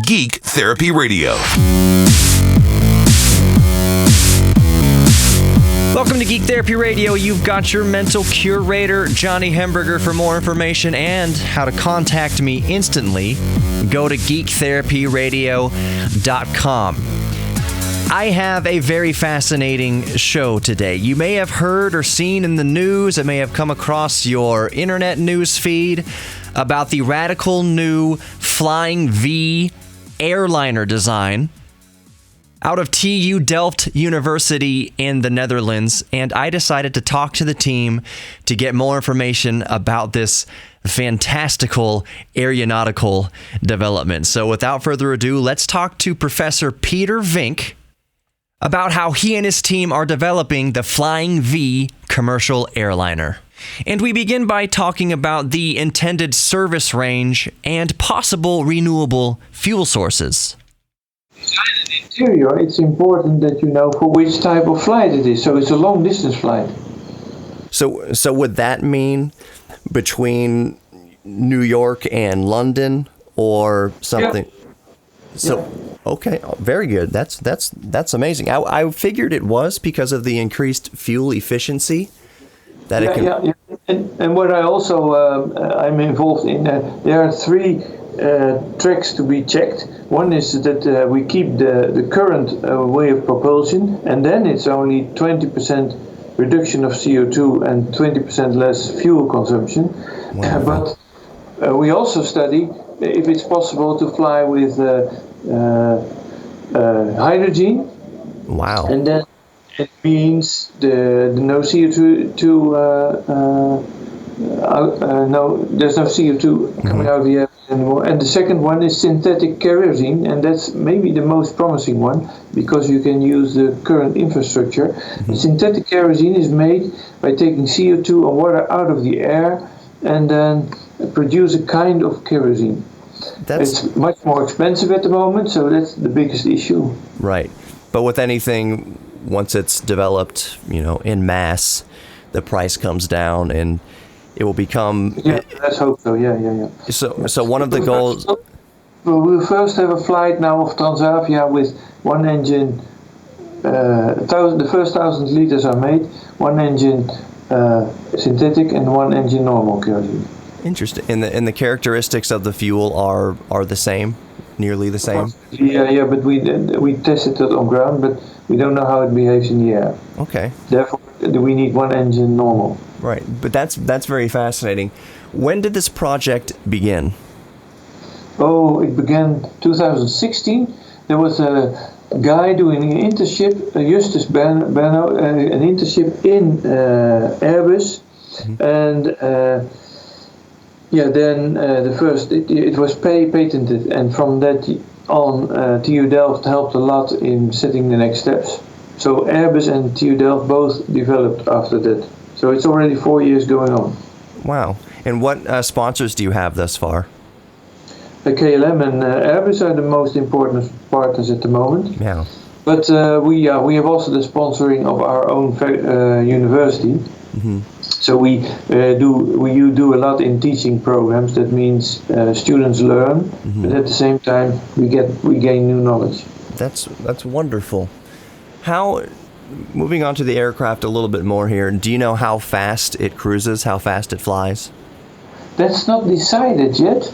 Geek Therapy Radio. Welcome to Geek Therapy Radio. You've got your mental curator, Johnny Hemberger. For more information and how to contact me instantly, go to geektherapyradio.com. I have a very fascinating show today. You may have heard or seen in the news, it may have come across your internet news feed about the radical new Flying V airliner design out of TU Delft University in the Netherlands, and I decided to talk to the team to get more information about this fantastical aeronautical development. So without further ado, let's talk to Professor Peter Vink about how he and his team are developing the Flying V commercial airliner. And we begin by talking about the intended service range and possible renewable fuel sources. Interior, it's important that you know for which type of flight it is. So it's a long distance flight. So would that mean between New York and London or something? Yeah. So okay, very good. That's amazing. I figured it was because of the increased fuel efficiency that it can. Yeah. And what I also I'm involved in, there are three tracks to be checked. One is that we keep the current way of propulsion, and then it's only 20% reduction of CO2 and 20% less fuel consumption. But we also study if it's possible to fly with hydrogen. Wow. And then it means the no CO2 there's no CO2 coming out of the air anymore. And the second one is synthetic kerosene, and that's maybe the most promising one because you can use the current infrastructure. The synthetic kerosene is made by taking CO2 and water out of the air and then produce a kind of kerosene. It's much more expensive at the moment, so that's the biggest issue. Right. But with anything, once it's developed, in mass, the price comes down and it will become... Yeah, let's hope so. Yeah. So one of the goals... Well, we'll first have a flight now of Transavia with one engine. The first 1,000 liters are made. One engine synthetic and one engine normal kerosene. Interesting. And the characteristics of the fuel are the same, nearly the same. Yeah. But we tested it on ground, but we don't know how it behaves in the air. Okay. Therefore, we need one engine normal. Right. But that's very fascinating. When did this project begin? Oh, it began 2016. There was a guy doing an internship, Justus Berno, an internship in Airbus, and. Then the first, it was patented, and from that on, TU Delft helped a lot in setting the next steps. So Airbus and TU Delft both developed after that. So it's already 4 years going on. Wow. And what sponsors do you have thus far? KLM and Airbus are the most important partners at the moment. Yeah. But we have also the sponsoring of our own university. Mm-hmm. So we do a lot in teaching programs. That means students learn, but at the same time we gain new knowledge. That's wonderful. Moving on to the aircraft a little bit more here, do you know how fast it cruises, how fast it flies? That's not decided yet,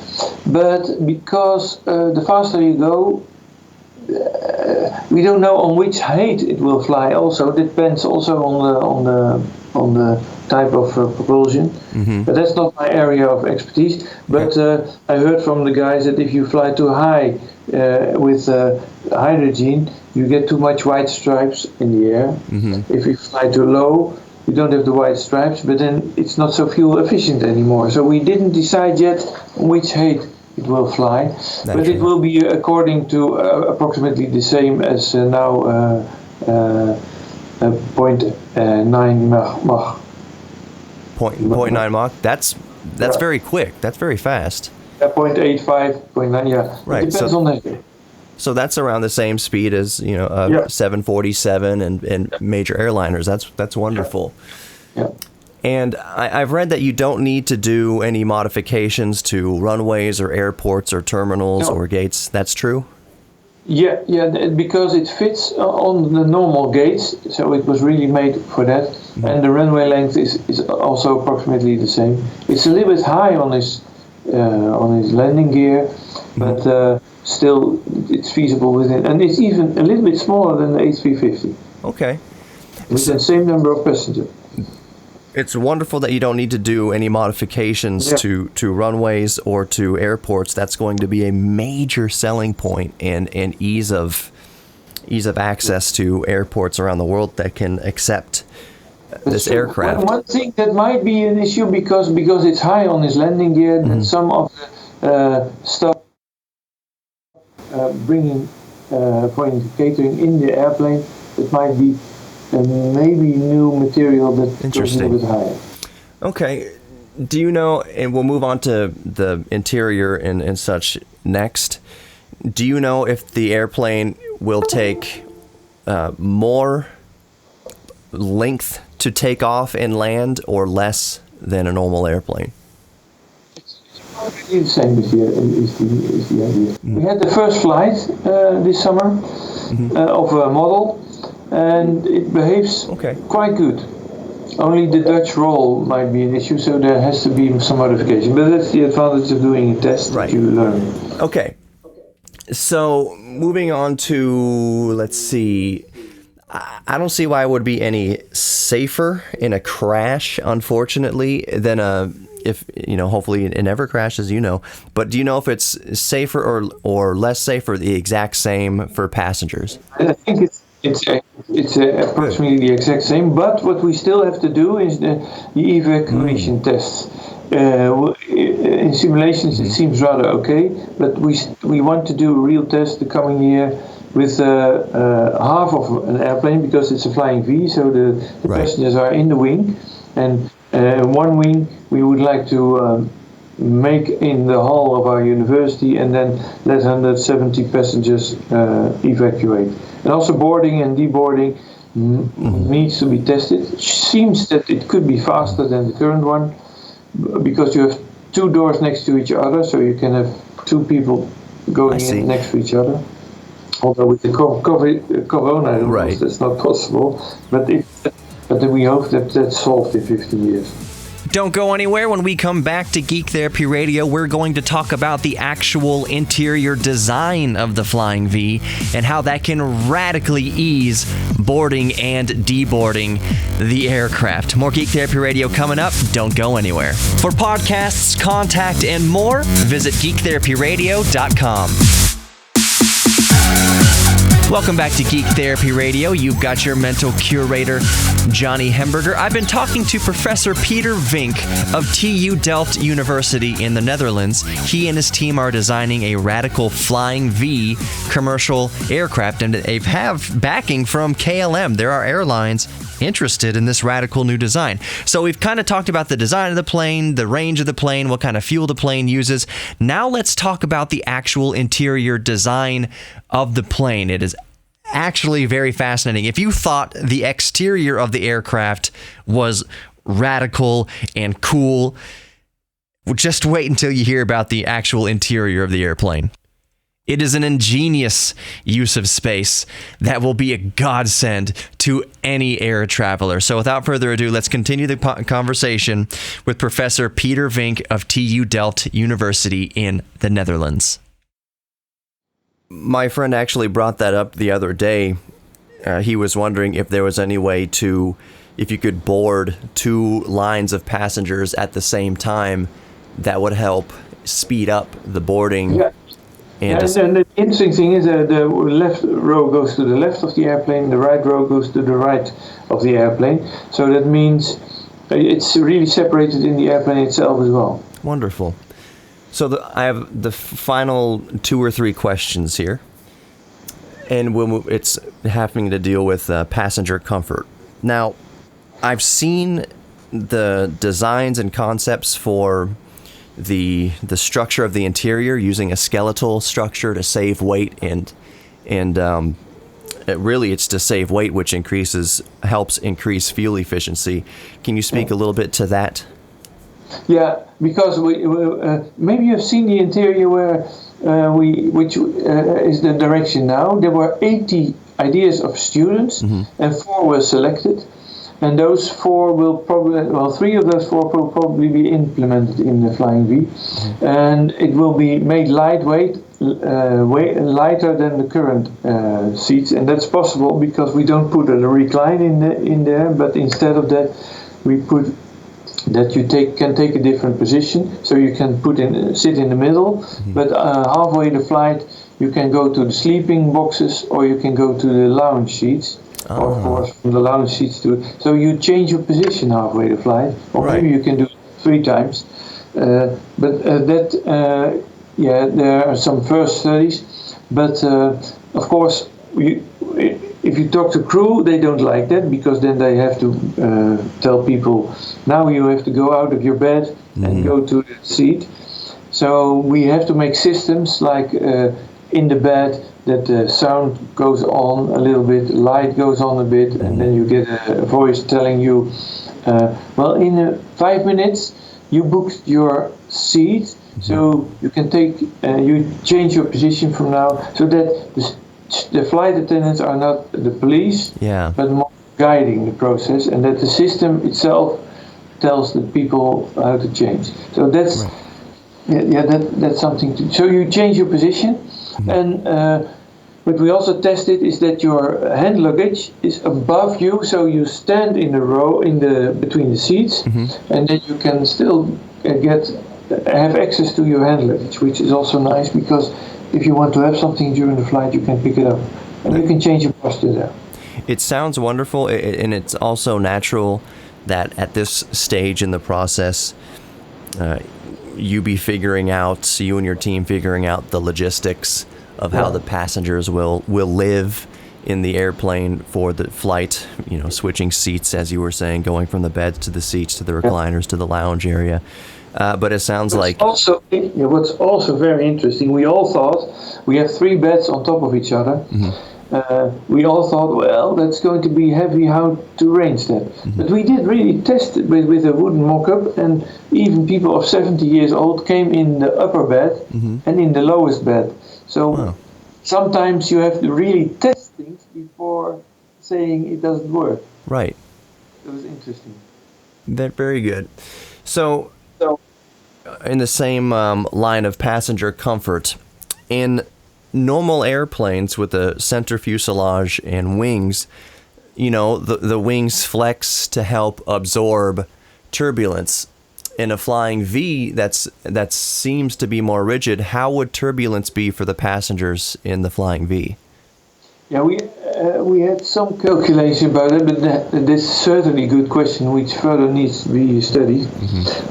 but because the faster you go, we don't know on which height it will fly. Also, it depends also on the type of propulsion. Mm-hmm. But that's not my area of expertise. But I heard from the guys that if you fly too high with hydrogen, you get too much white stripes in the air. Mm-hmm. If you fly too low, you don't have the white stripes, but then it's not so fuel efficient anymore. So we didn't decide yet on which height it will fly, but it will be according to approximately the same as now 0.9 Mach. 0.9 Mach? That's very quick. That's very fast. 0.85, 0.9, yeah. Right. It depends on that. So that's around the same speed as 747 and major airliners. That's wonderful. Yeah. And I've read that you don't need to do any modifications to runways or airports or terminals or gates. That's true? Yeah, because it fits on the normal gates, so it was really made for that. Mm-hmm. And the runway length is also approximately the same. It's a little bit high on his landing gear, but still it's feasible within. And it's even a little bit smaller than the A350. Okay. With the same number of passengers. It's wonderful that you don't need to do any modifications to runways or to airports. That's going to be a major selling point and ease of access to airports around the world that can accept this aircraft. One thing that might be an issue because it's high on his landing gear, and some of the stuff bringing pointing to catering in the airplane, it might be maybe new material that goes a little bit higher. Okay. Do you know, and we'll move on to the interior and such next, do you know if the airplane will take more length to take off and land or less than a normal airplane? It's the same is the idea. We had the first flight this summer of a model, and it behaves quite good. Only the Dutch roll might be an issue, so there has to be some modification. But that's the advantage of doing a test that you learn. Okay. So moving on to, let's see, I don't see why it would be any safer in a crash, unfortunately, than if, hopefully it never crashes, But do you know if it's safer or less safe or the exact same for passengers? I think it's approximately the exact same, but what we still have to do is the evacuation tests. In simulations it seems rather okay, but we want to do a real test the coming year with half of an airplane, because it's a Flying V, so the passengers are in the wing, and one wing we would like to make in the hall of our university, and then let 170 passengers evacuate. And also boarding and deboarding needs to be tested. It seems that it could be faster than the current one, because you have two doors next to each other, so you can have two people going in next to each other. Although with the corona rules, that's not possible. But we hope that's solved in 15 years. Don't go anywhere. When we come back to Geek Therapy Radio, we're going to talk about the actual interior design of the Flying V and how that can radically ease boarding and deboarding the aircraft. More Geek Therapy Radio coming up. Don't go anywhere. For podcasts, contact, and more, visit geektherapyradio.com. Welcome back to Geek Therapy Radio. You've got your mental curator, Johnny Hemberger. I've been talking to Professor Peter Vink of TU Delft University in the Netherlands. He and his team are designing a radical Flying V commercial aircraft, and they have backing from KLM. There are airlines interested in this radical new design. So we've kind of talked about the design of the plane, the range of the plane, what kind of fuel the plane uses. Now let's talk about the actual interior design of the plane. It is actually very fascinating. If you thought the exterior of the aircraft was radical and cool, just wait until you hear about the actual interior of the airplane. It is an ingenious use of space that will be a godsend to any air traveler. So without further ado, let's continue the conversation with Professor Peter Vink of TU Delft University in the Netherlands. My friend actually brought that up the other day. He was wondering if there was any way if you could board two lines of passengers at the same time, that would help speed up the boarding. Yeah. And the interesting thing is that the left row goes to the left of the airplane, the right row goes to the right of the airplane. So that means it's really separated in the airplane itself as well. Wonderful. So I have the final 2 or 3 questions here, and it's having to deal with passenger comfort. Now, I've seen the designs and concepts for the structure of the interior using a skeletal structure to save weight and really it's to save weight, which helps increase fuel efficiency. Can you speak a little bit to that? Yeah, because maybe you've seen the interior which is the direction now. There were 80 ideas of students, and 4 were selected. And those 4 will probably, 3 of those 4 will probably be implemented in the Flying V, and it will be made lightweight, lighter than the current seats, and that's possible because we don't put a recline in there, but instead of that, we put that you can take a different position, so you can sit in the middle, but halfway the flight you can go to the sleeping boxes or you can go to the lounge seats. Or of course from the lounge seats to, so you change your position halfway the flight, or maybe you can do it 3 times. There are some first studies, but of course if you talk to crew, they don't like that because then they have to tell people, now you have to go out of your bed and go to the seat. So we have to make systems like in the bed, that the sound goes on a little bit, light goes on a bit, and then you get a voice telling you, in 5 minutes you booked your seat, so you can you change your position from now, so that the flight attendants are not the police, but more guiding the process, and that the system itself tells the people how to change. So that's that's something to. So you change your position. And what we also tested is that your hand luggage is above you, so you stand in a row between the seats, and then you can still have access to your hand luggage, which is also nice because if you want to have something during the flight, you can pick it up, and you can change your posture there. It sounds wonderful, and it's also natural that at this stage in the process, you and your team figuring out the logistics of how the passengers will live in the airplane for the flight, switching seats, as you were saying, going from the beds to the seats to the recliners to the lounge area. But it sounds what's also very interesting, we all thought, we have 3 beds on top of each other. We all thought, that's going to be heavy, how to arrange that. But we did really test it with a wooden mock-up, and even people of 70 years old came in the upper bed and in the lowest bed. So sometimes you have to really test things before saying it doesn't work. Right. It was interesting. That's very good. So in the same line of passenger comfort, in normal airplanes with a center fuselage and wings, the wings flex to help absorb turbulence. In a Flying V, that seems to be more rigid. How would turbulence be for the passengers in the Flying V? Yeah, we had some calculation about it, but that's certainly a good question, which further needs to be studied.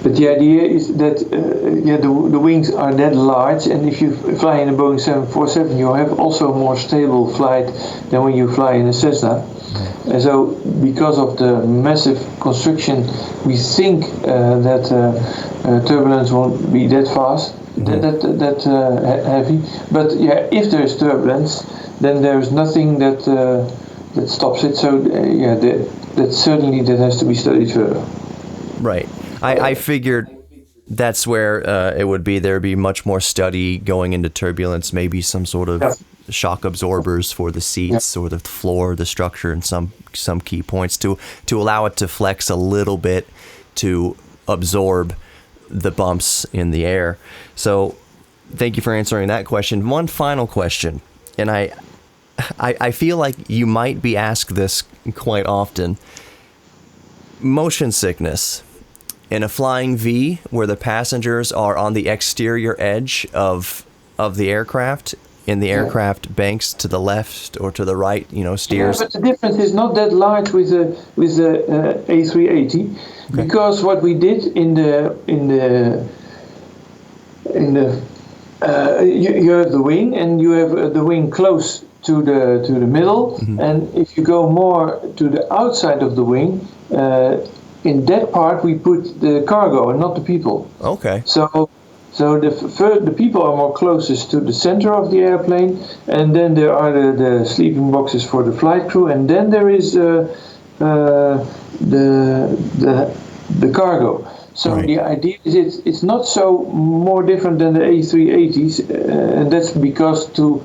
But the idea is that the wings are that large, and if you fly in a Boeing 747, you have also a more stable flight than when you fly in a Cessna. And so, because of the massive construction, we think that turbulence won't be that fast, that heavy. But if there is turbulence, then there is nothing that stops it. So that has to be studied further. Right. I figured that's where there'd be much more study going into turbulence, maybe some sort of shock absorbers for the seats or the floor, the structure, and some key points to allow it to flex a little bit to absorb the bumps in the air. So thank you for answering that question. One final question, and I feel like you might be asked this quite often. Motion sickness in a Flying V, where the passengers are on the exterior edge of the aircraft, in the aircraft banks to the left or to the right, steers. Yeah, but the difference is not that large with the A380, because what we did you have the wing, and you have the wing close to the middle, and if you go more to the outside of the wing, in that part we put the cargo and not the people. Okay. So So the people are more closest to the center of the airplane, and then there are the sleeping boxes for the flight crew, and then there is the cargo. So Right. the idea is it's not so more different than the A380s, and that's because to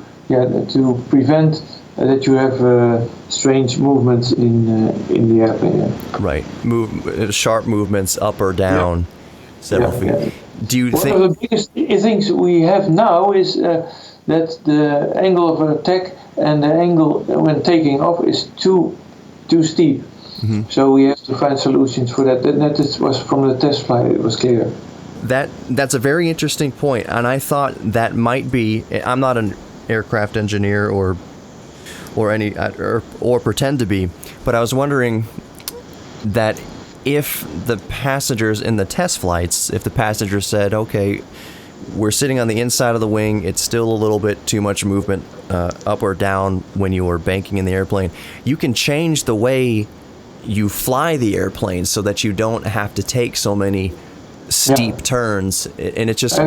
prevent that you have strange movements in the airplane. Right. Sharp movements up or down several feet. Yeah. Do you One think? of the biggest things we have now is that the angle of attack and the angle when taking off is too steep. Mm-hmm. So we have to find solutions for that. That was from the test flight. It was clear. That's a very interesting point, and I thought that might be. I'm not an aircraft engineer or pretend to be, but I was wondering that if the passengers in the test flights, if the passengers said, okay, we're sitting on the inside of the wing, it's still a little bit too much movement up or down when you are banking in the airplane, you can change the way you fly the airplane so that you don't have to take so many steep turns, and it's just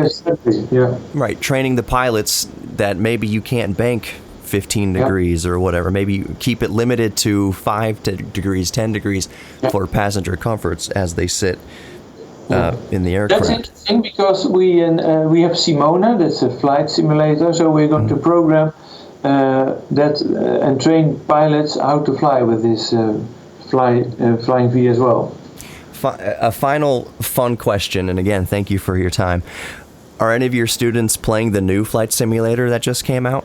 right, training the pilots that maybe you can't bank 15 degrees or whatever. Maybe you keep it limited to 5 degrees, 10 degrees for passenger comforts as they sit in the aircraft. That's interesting because we have Simona, that's a flight simulator, so we're going to program that and train pilots how to fly with this Flying V as well. A final fun question, and again, thank you for your time. Are any of your students playing the new flight simulator that just came out?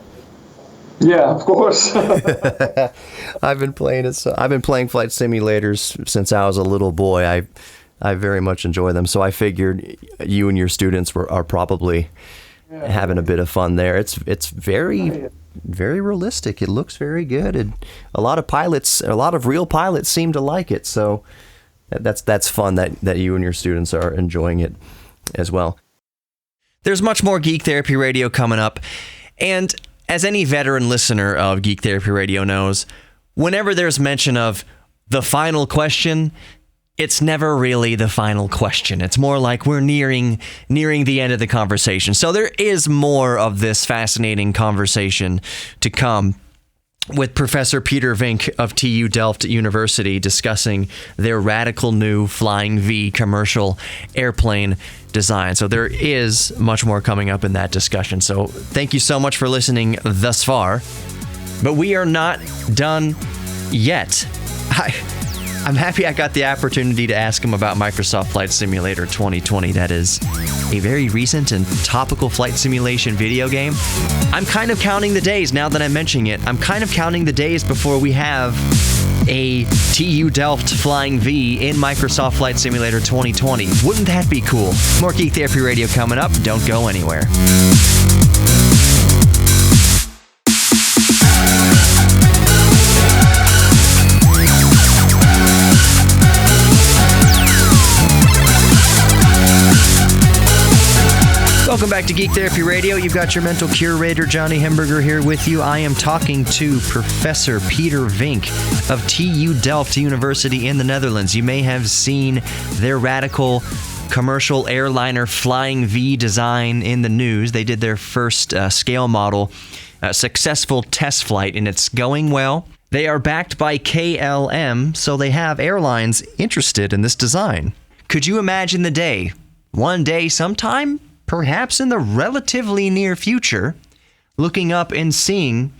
Yeah, of course. I've been playing it. So I've been playing flight simulators since I was a little boy. I very much enjoy them. So I figured you and your students are probably having a bit of fun there. It's very realistic. It looks very good, and a lot of real pilots seem to like it. So that's fun that you and your students are enjoying it as well. There's much more Geek Therapy Radio coming up, and as any veteran listener of Geek Therapy Radio knows, whenever there's mention of the final question, it's never really the final question. It's more like we're nearing the end of the conversation. So there is more of this fascinating conversation to come with Professor Peter Vink of TU Delft University discussing their radical new Flying V commercial airplane design. So there is much more coming up in that discussion. So thank you so much for listening thus far. But we are not done yet. I'm happy I got the opportunity to ask him about Microsoft Flight Simulator 2020. That is a very recent and topical flight simulation video game. I'm kind of counting the days now that I'm mentioning it. I'm kind of counting the days before we have a TU Delft Flying V in Microsoft Flight Simulator 2020. Wouldn't that be cool? More Geek Therapy Radio coming up. Don't go anywhere. Welcome back to Geek Therapy Radio. You've got your mental curator, Johnny Hemberger, here with you. I am talking to Professor Peter Vink of TU Delft University in the Netherlands. You may have seen their radical commercial airliner Flying V design in the news. They did their first scale model, successful test flight, and it's going well. They are backed by KLM, so they have airlines interested in this design. Could you imagine the day, one day sometime, perhaps in the relatively near future, looking up and seeing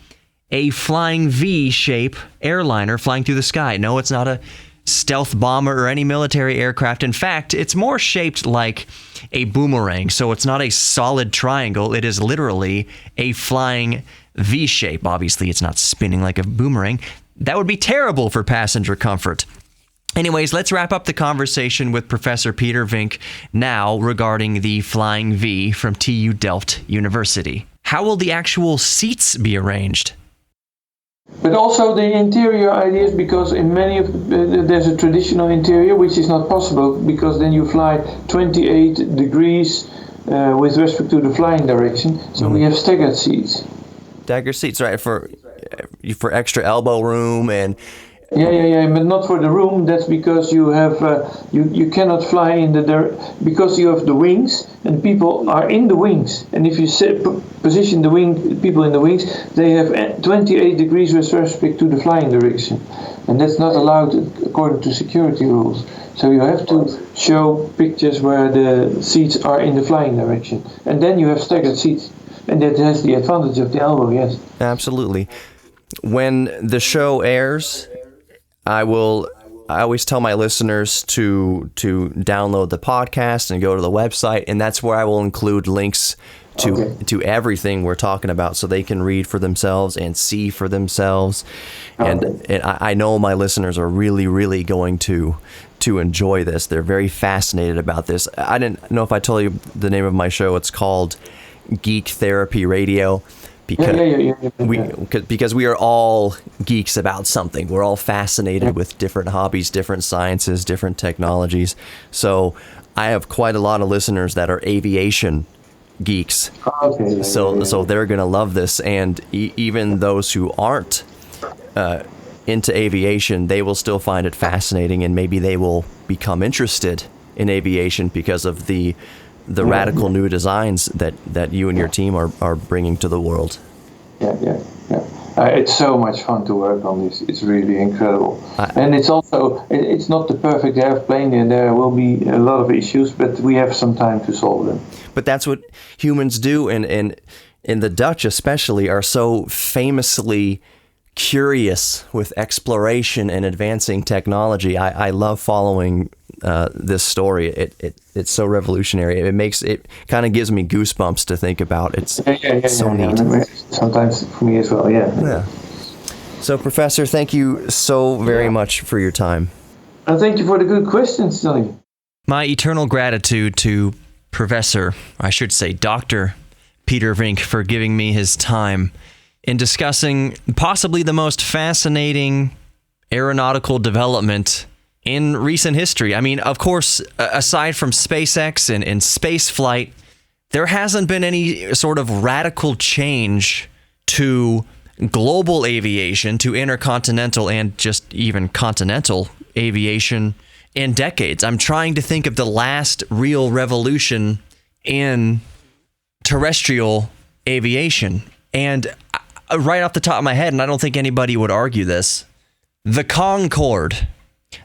a Flying V-shape airliner flying through the sky? No, it's not a stealth bomber or any military aircraft. In fact, it's more shaped like a boomerang, so it's not a solid triangle. It is literally a flying V-shape. Obviously, it's not spinning like a boomerang. That would be terrible for passenger comfort. Anyways, let's wrap up the conversation with Professor Peter Vink now regarding the Flying V from TU Delft University. How will the actual seats be arranged? But also the interior ideas, because in many of there's a traditional interior which is not possible, because then you fly 28 degrees with respect to the flying direction. So we have staggered seats. Staggered seats, right, for extra elbow room, and Yeah, but not for the room. That's because you have you cannot fly in because you have the wings and people are in the wings. And if you position the people in the wings, they have 28 degrees with respect to the flying direction, and that's not allowed according to security rules. So you have to show pictures where the seats are in the flying direction, and then you have staggered seats, and that has the advantage of the elbow. Yes. Absolutely. When the show airs, I always tell my listeners to download the podcast and go to the website, and that's where I will include links to everything we're talking about so they can read for themselves and see for themselves. And I know my listeners are really, really going to enjoy this. They're very fascinated about this. I didn't know if I told you the name of my show. It's called Geek Therapy Radio. Because we are all geeks about something. We're all fascinated with different hobbies, different sciences, different technologies. So I have quite a lot of listeners that are aviation geeks. So they're going to love this. And even those who aren't into aviation, they will still find it fascinating, and maybe they will become interested in aviation because of the radical new designs that you and your team are bringing to the world. Yeah. It's so much fun to work on this. It's really incredible. And it's also, it's not the perfect airplane, and there will be a lot of issues, but we have some time to solve them. But that's what humans do, and the Dutch especially are so famously curious with exploration and advancing technology. I love following this story. It's so revolutionary. It kind of gives me goosebumps to think about. It's so neat. Sometimes for me as well. Yeah. So, Professor, thank you so very much for your time. And thank you for the good questions, Johnny. My eternal gratitude to Professor, I should say Dr. Peter Vink, for giving me his time in discussing possibly the most fascinating aeronautical development in recent history. I mean, of course, aside from SpaceX and space flight, there hasn't been any sort of radical change to global aviation, to intercontinental and just even continental aviation in decades. I'm trying to think of the last real revolution in terrestrial aviation. And right off the top of my head, and I don't think anybody would argue this, the Concorde.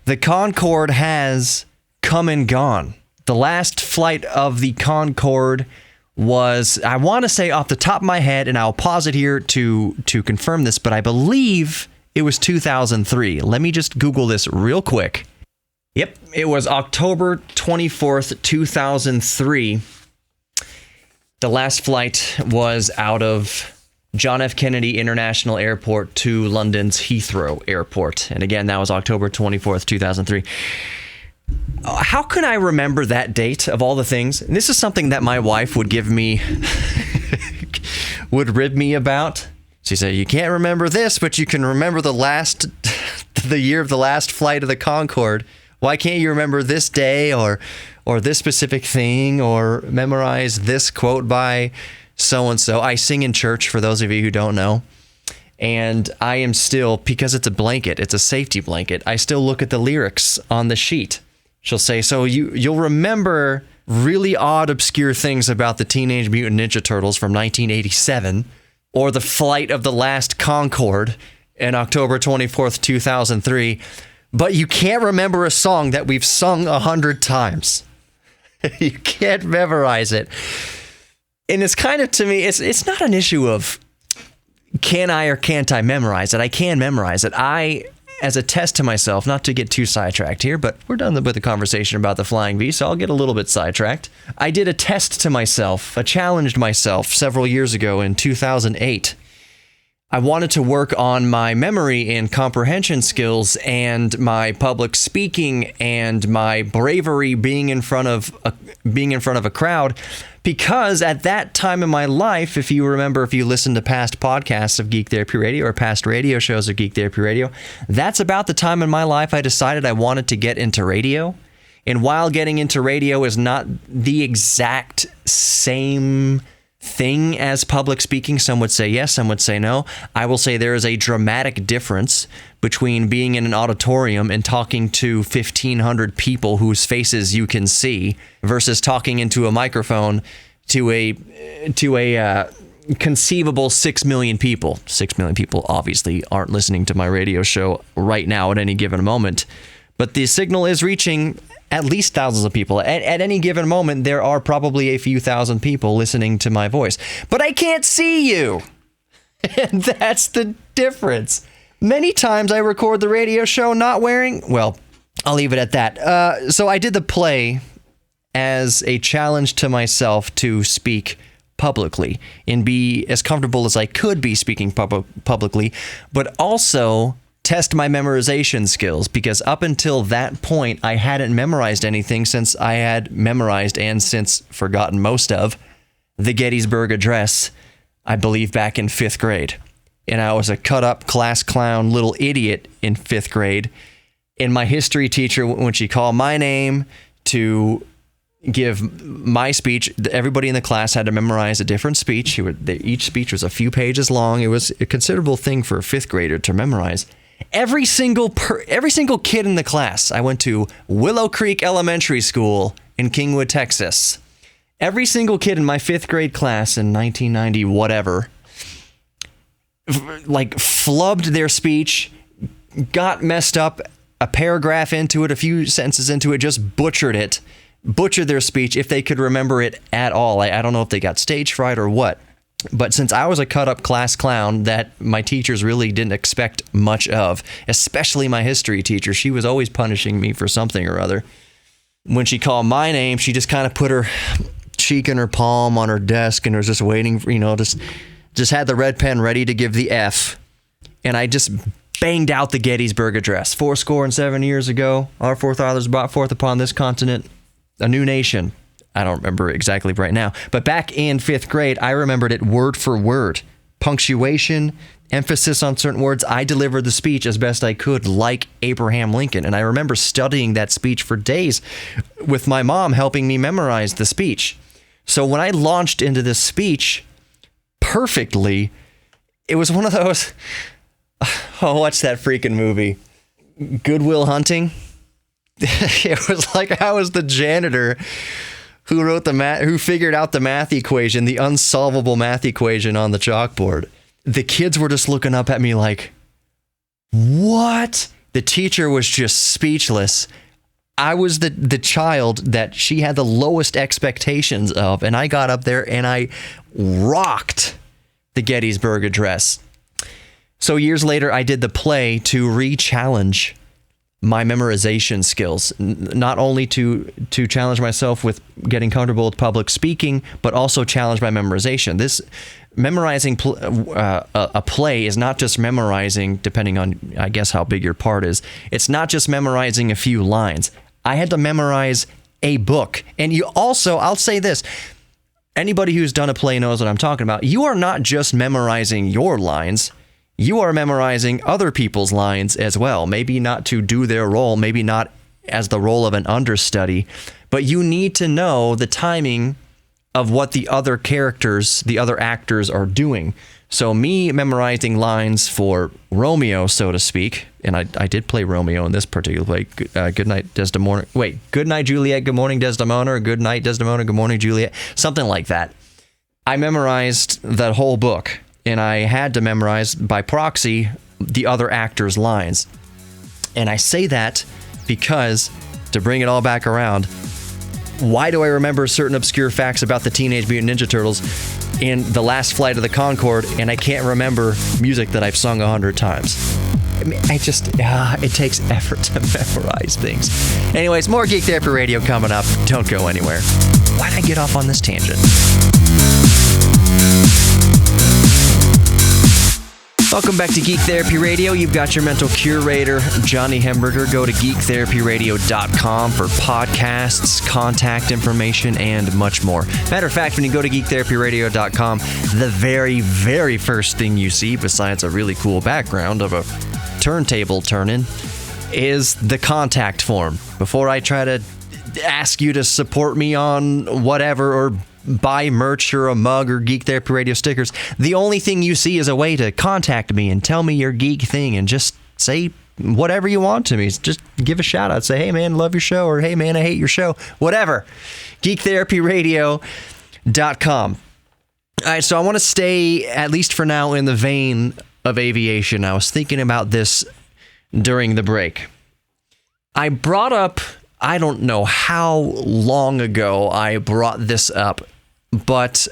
The Concorde has come and gone. The last flight of the Concorde was, I want to say off the top of my head, and I'll pause it here to confirm this, but I believe it was 2003. Let me just Google this real quick. Yep, it was October 24th, 2003. The last flight was out of John F. Kennedy International Airport to London's Heathrow Airport. And again, that was October 24th, 2003. How can I remember that date of all the things? And this is something that my wife would give me, would rib me about. She said, you can't remember this, but you can remember the year of the last flight of the Concorde. Why can't you remember this day or this specific thing or memorize this quote by so-and-so? I sing in church, for those of you who don't know. And I am still, because it's a blanket, it's a safety blanket, I still look at the lyrics on the sheet. She'll say, so you'll remember really odd, obscure things about the Teenage Mutant Ninja Turtles from 1987, or the flight of the last Concorde in October 24th, 2003, but you can't remember a song that we've sung 100 times. You can't memorize it. And it's kind of, to me, it's not an issue of can I or can't I memorize it. I can memorize it. I, as a test to myself, not to get too sidetracked here, but we're done with the conversation about the Flying V, so I'll get a little bit sidetracked. I did a test to myself, I challenged myself several years ago in 2008. I wanted to work on my memory and comprehension skills and my public speaking and my bravery being in front of a crowd, because at that time in my life, if you listen to past podcasts of Geek Therapy Radio or past radio shows of Geek Therapy Radio, that's about the time in my life I decided I wanted to get into radio. And while getting into radio is not the exact same thing as public speaking. Some would say yes, some would say no. I will say there is a dramatic difference between being in an auditorium and talking to 1,500 people whose faces you can see versus talking into a microphone to a conceivable 6 million people. 6 million people obviously aren't listening to my radio show right now at any given moment, but the signal is reaching at least thousands of people. At any given moment, there are probably a few thousand people listening to my voice, but I can't see you. And that's the difference. Many times I record the radio show not wearing, well, I'll leave it at that. So I did the play as a challenge to myself to speak publicly and be as comfortable as I could be speaking publicly, but also test my memorization skills, because up until that point, I hadn't memorized anything since I had memorized and since forgotten most of the Gettysburg Address, I believe back in 5th grade. And I was a cut-up class clown little idiot in 5th grade. And my history teacher, when she called my name to give my speech, everybody in the class had to memorize a different speech. Each speech was a few pages long. It was a considerable thing for a 5th grader to memorize. Every single kid in the class, I went to Willow Creek Elementary School in Kingwood, Texas. Every single kid in my 5th grade class in 1990 whatever, like flubbed their speech, got messed up a paragraph into it, a few sentences into it, just butchered their speech if they could remember it at all. I don't know if they got stage fright or what. But since I was a cut-up class clown that my teachers really didn't expect much of, especially my history teacher, she was always punishing me for something or other. When she called my name, she just kind of put her cheek and her palm on her desk and was just waiting, just had the red pen ready to give the F. And I just banged out the Gettysburg Address. 77 years ago, our forefathers brought forth upon this continent a new nation. I don't remember exactly right now, but back in 5th grade, I remembered it word for word. Punctuation, emphasis on certain words. I delivered the speech as best I could, like Abraham Lincoln. And I remember studying that speech for days with my mom helping me memorize the speech. So when I launched into this speech perfectly, it was one of those, oh, what's that freaking movie? Good Will Hunting? It was like I was the janitor who figured out the math equation, the unsolvable math equation on the chalkboard. The kids were just looking up at me like, what? The teacher was just speechless. I was the child that she had the lowest expectations of, and I got up there and I rocked the Gettysburg Address. So years later, I did the play to re-challenge my memorization skills, not only to challenge myself with getting comfortable with public speaking, but also challenge my memorization. This memorizing a play is not just memorizing, depending on, I guess, how big your part is. It's not just memorizing a few lines. I had to memorize a book. And you also, I'll say this, anybody who's done a play knows what I'm talking about. You are not just memorizing your lines. You are memorizing other people's lines as well. Maybe not to do their role, maybe not as the role of an understudy, but you need to know the timing of what the other characters, the other actors are doing. So me memorizing lines for Romeo, so to speak, and I did play Romeo in this particular play. Good night, Desdemona. Wait, good night, Juliet. Good morning, Desdemona. Or good night, Desdemona. Good morning, Juliet. Something like that. I memorized that whole book. And I had to memorize by proxy the other actors' lines. And I say that because, to bring it all back around, why do I remember certain obscure facts about the Teenage Mutant Ninja Turtles in The Last Flight of the Concorde, and I can't remember music that I've sung 100 times? I mean, it takes effort to memorize things. Anyways, more Geek Therapy Radio coming up. Don't go anywhere. Why'd I get off on this tangent? Welcome back to Geek Therapy Radio. You've got your mental curator, Johnny Hemberger. Go to geektherapyradio.com for podcasts, contact information, and much more. Matter of fact, when you go to geektherapyradio.com, the very, very first thing you see, besides a really cool background of a turntable turning, is the contact form. Before I try to ask you to support me on whatever or buy merch or a mug or Geek Therapy Radio stickers, the only thing you see is a way to contact me and tell me your geek thing and just say whatever you want to me. Just give a shout out. Say, hey, man, love your show, or hey, man, I hate your show. Whatever. GeekTherapyRadio.com. All right, so I want to stay, at least for now, in the vein of aviation. I was thinking about this during the break. I brought up, I don't know how long ago I brought this up, but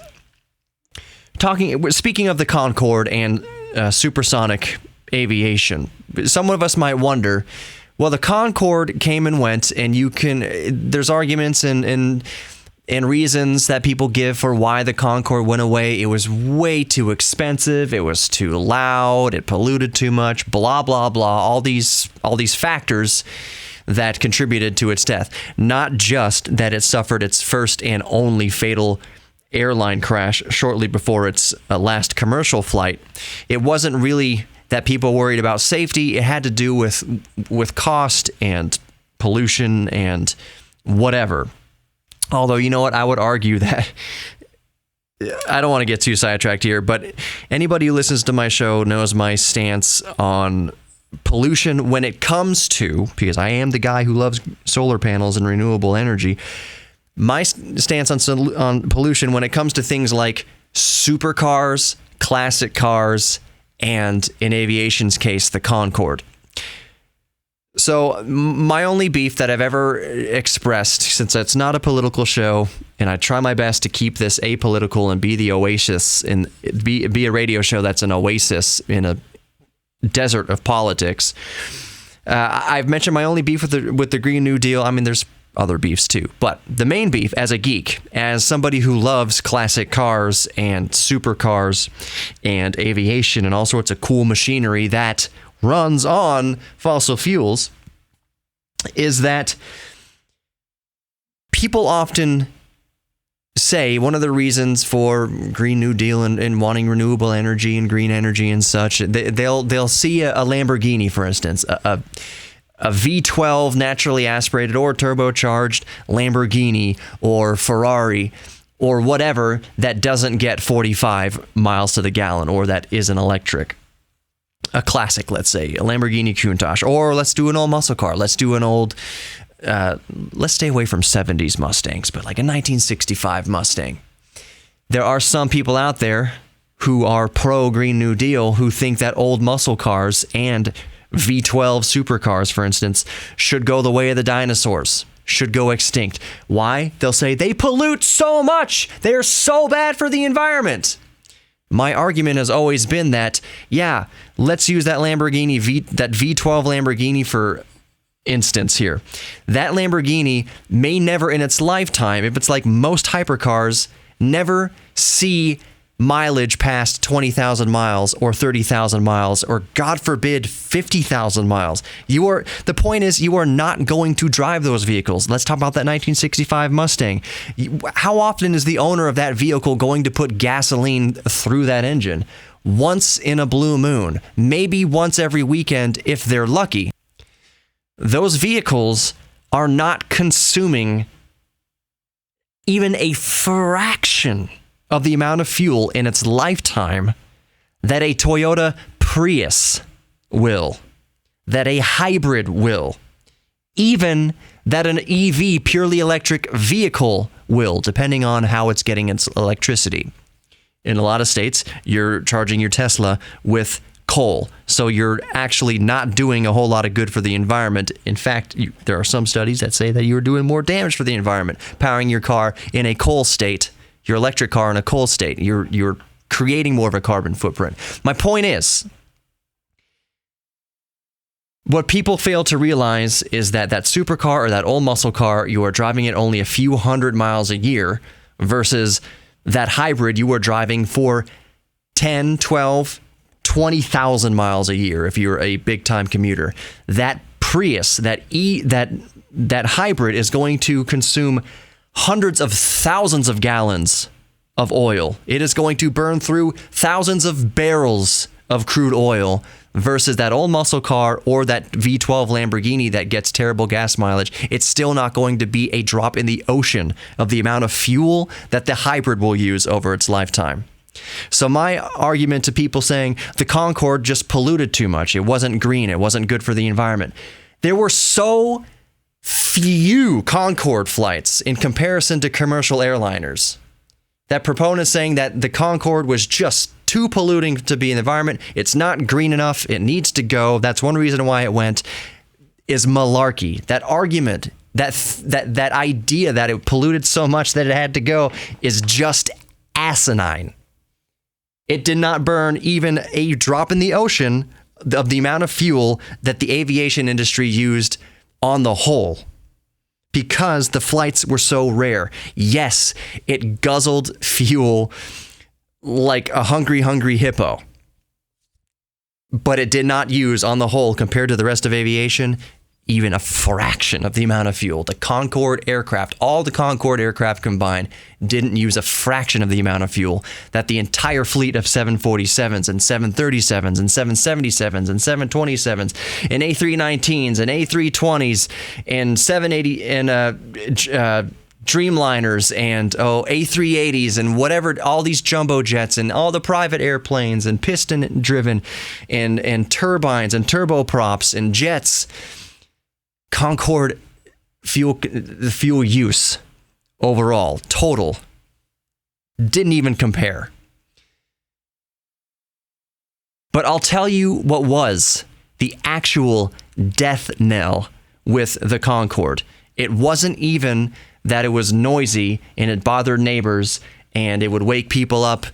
speaking of the Concorde and supersonic aviation, some of us might wonder, well, the Concorde came and went, and there's arguments and reasons that people give for why the Concorde went away. It was way too expensive. It was too loud. It polluted too much. Blah, blah, blah. All these factors that contributed to its death. Not just that it suffered its first and only fatal airline crash shortly before its last commercial flight. It wasn't really that people worried about safety. It had to do with cost and pollution and whatever. Although, you know what, I would argue that, I don't want to get too sidetracked here, but anybody who listens to my show knows my stance on pollution when it comes to, because I am the guy who loves solar panels and renewable energy, my stance on pollution when it comes to things like supercars, classic cars, and in aviation's case, the Concorde. So my only beef that I've ever expressed, since it's not a political show, and I try my best to keep this apolitical and be the oasis and be a radio show that's an oasis in a desert of politics. I've mentioned my only beef with the Green New Deal. I mean, there's other beefs too, but the main beef, as a geek, as somebody who loves classic cars and supercars and aviation and all sorts of cool machinery that runs on fossil fuels, is that people often say one of the reasons for Green New Deal and wanting renewable energy and green energy and such, they'll see a Lamborghini, for instance, a V12 naturally aspirated or turbocharged Lamborghini or Ferrari or whatever that doesn't get 45 miles to the gallon or that isn't electric. A classic, let's say, a Lamborghini Countach, or let's do an old muscle car. Let's do an old, let's stay away from 70s Mustangs, but like a 1965 Mustang. There are some people out there who are pro Green New Deal who think that old muscle cars and V12 supercars, for instance, should go the way of the dinosaurs, should go extinct. Why? They'll say they pollute so much. They're so bad for the environment. My argument has always been that, yeah, let's use that Lamborghini, that V12 Lamborghini for instance here. That Lamborghini may never in its lifetime, if it's like most hypercars, never see mileage past 20,000 miles or 30,000 miles or, God forbid, 50,000 miles. The point is, you are not going to drive those vehicles. Let's talk about that 1965 Mustang. How often is the owner of that vehicle going to put gasoline through that engine? Once in a blue moon, maybe once every weekend if they're lucky. Those vehicles are not consuming even a fraction of the amount of fuel in its lifetime that a Toyota Prius will, that a hybrid will, even that an EV, purely electric vehicle will, depending on how it's getting its electricity. In a lot of states, you're charging your Tesla with coal, so you're actually not doing a whole lot of good for the environment. In fact, there are some studies that say that you're doing more damage for the environment, powering your car in a coal state, your electric car in a coal state. You're creating more of a carbon footprint. My point is, what people fail to realize is that supercar or that old muscle car, you are driving it only a few hundred miles a year versus that hybrid you are driving for 10, 12, 20,000 miles a year if you're a big-time commuter. That Prius, that hybrid is going to consume hundreds of thousands of gallons of oil. It is going to burn through thousands of barrels of crude oil versus that old muscle car or that V12 Lamborghini that gets terrible gas mileage, it's still not going to be a drop in the ocean of the amount of fuel that the hybrid will use over its lifetime. So my argument to people saying the Concorde just polluted too much, it wasn't green, it wasn't good for the environment. There were so few Concorde flights in comparison to commercial airliners that proponents saying that the Concorde was just too polluting to be in the environment, it's not green enough, it needs to go, that's one reason why it went, is malarkey. That argument, that idea that it polluted so much that it had to go is just asinine. It did not burn even a drop in the ocean of the amount of fuel that the aviation industry used on the whole, because the flights were so rare. Yes, it guzzled fuel like a hungry hippo, but it did not use, on the whole, compared to the rest of aviation, even a fraction of the amount of fuel. The Concorde aircraft, all the Concorde aircraft combined, didn't use a fraction of the amount of fuel that the entire fleet of 747s and 737s and 777s and 727s and A319s and A320s and 780 and Dreamliners and A380s and whatever, all these jumbo jets and all the private airplanes and piston driven and turbines and turboprops and jets. Concorde the fuel use overall, total, didn't even compare. But I'll tell you what was the actual death knell with the Concorde. It wasn't even that it was noisy and it bothered neighbors and it would wake people up.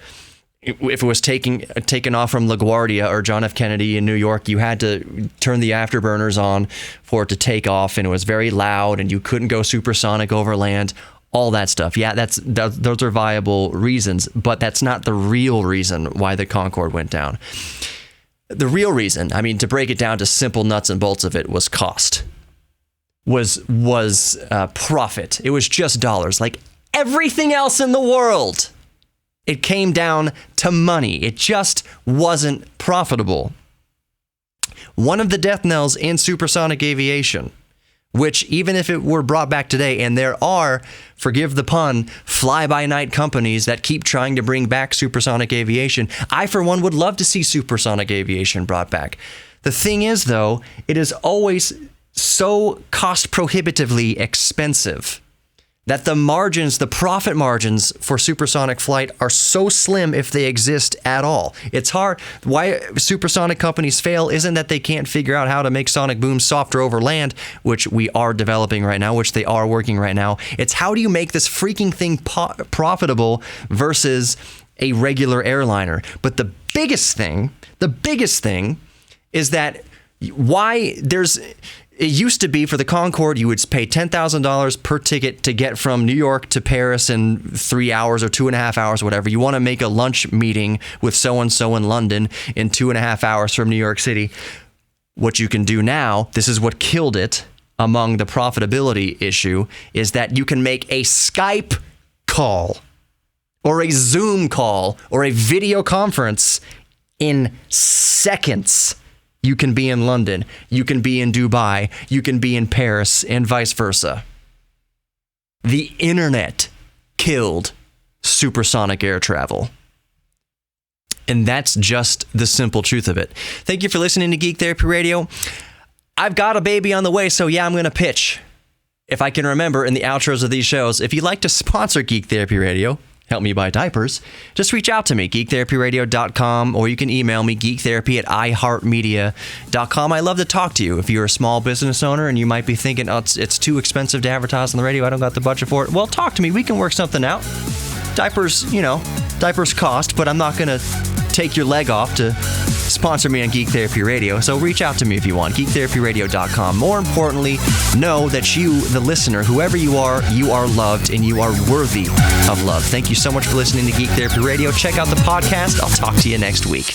If it was taken off from LaGuardia or John F. Kennedy in New York, you had to turn the afterburners on for it to take off, and it was very loud, and you couldn't go supersonic over land, all that stuff. Yeah, those are viable reasons, but that's not the real reason why the Concorde went down. The real reason, I mean, to break it down to simple nuts and bolts of it, was cost, was profit. It was just dollars, like everything else in the world. It came down to money. It just wasn't profitable. One of the death knells in supersonic aviation, which even if it were brought back today, and there are, forgive the pun, fly-by-night companies that keep trying to bring back supersonic aviation. I, for one, would love to see supersonic aviation brought back. The thing is, though, it is always so cost prohibitively expensive that the margins, the profit margins for supersonic flight are so slim if they exist at all. It's hard. Why supersonic companies fail isn't that they can't figure out how to make sonic booms softer over land, which we are developing right now, which they are working right now. It's how do you make this freaking thing profitable versus a regular airliner. But the biggest thing is that why there's... It used to be for the Concorde, you would pay $10,000 per ticket to get from New York to Paris in 3 hours or 2.5 hours, whatever. You want to make a lunch meeting with so-and-so in London in 2.5 hours from New York City. What you can do now, this is what killed it among the profitability issue, is that you can make a Skype call or a Zoom call or a video conference in seconds. You can be in London, you can be in Dubai, you can be in Paris, and vice versa. The internet killed supersonic air travel. And that's just the simple truth of it. Thank you for listening to Geek Therapy Radio. I've got a baby on the way, so yeah, I'm going to pitch, if I can remember in the outros of these shows. If you'd like to sponsor Geek Therapy Radio, help me buy diapers, just reach out to me, geektherapyradio.com, or you can email me, geektherapy@iheartmedia.com. I love to talk to you. If you're a small business owner and you might be thinking, oh, it's too expensive to advertise on the radio, I don't got the budget for it. Well, talk to me. We can work something out. Diapers cost, but I'm not going to take your leg off to sponsor me on Geek Therapy Radio. So reach out to me if you want, geektherapyradio.com. More importantly, know that you, the listener, whoever you are loved and you are worthy of love. Thank you so much for listening to Geek Therapy Radio. Check out the podcast. I'll talk to you next week.